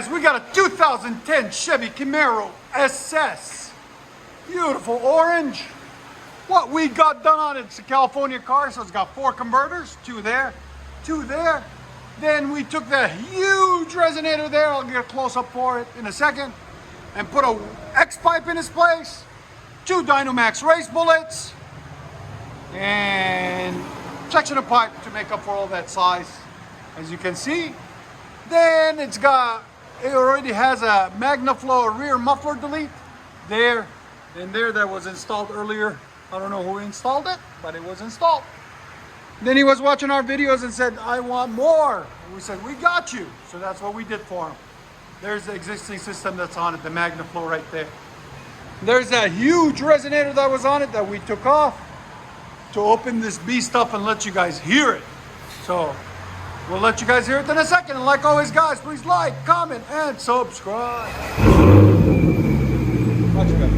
guys, we got a 2010 Chevy Camaro SS. Beautiful orange. What we got done on it's a California car, so it's got 4 converters, 2 there, 2 there. Then we took the huge resonator there, I'll get a close up for it in a second, and put a X pipe in its place, 2 DYNOMAX race bullets, and section of pipe to make up for all that size, as you can see. Then it already has a MagnaFlow rear muffler delete there and there that was installed earlier. I don't know who installed it, but it was installed. Then he was watching our videos and said, I want more. And we said, we got you. So that's what we did for him. There's the existing system that's on it, the MagnaFlow right there. There's a huge resonator that was on it that we took off to open this beast up and let you guys hear it. So we'll let you guys hear it in a second. And like always, guys, please like, comment, and subscribe. Watch it, guys.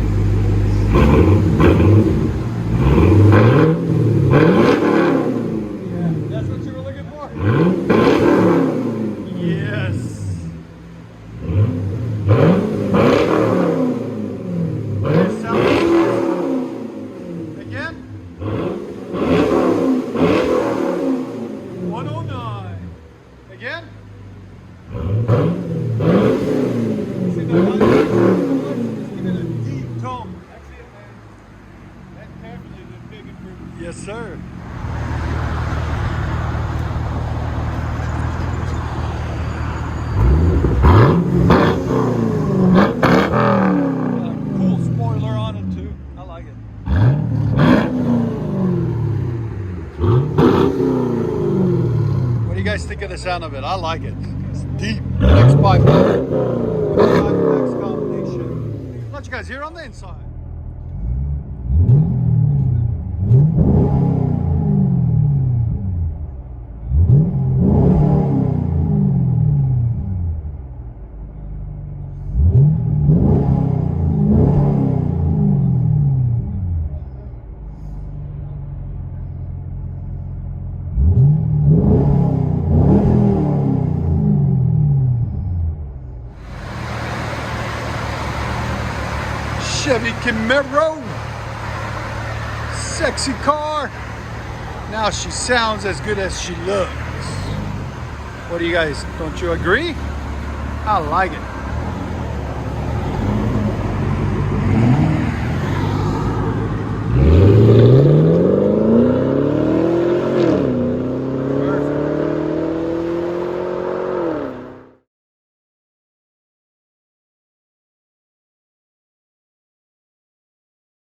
Yeah, that's what you were looking for? Yes. Again. 109. Again. See the line? Just give it a deep tone. That's it, man. That definitely is a big improvement. Yes, sir. Cool spoiler on it too. I like it. What do you guys think of the sound of it? I like it. It's deep. Next pipe. Next combination. Let you guys hear on the inside. Chevy Camaro, sexy car. Now she sounds as good as she looks. What do you guys, don't you agree? I like it.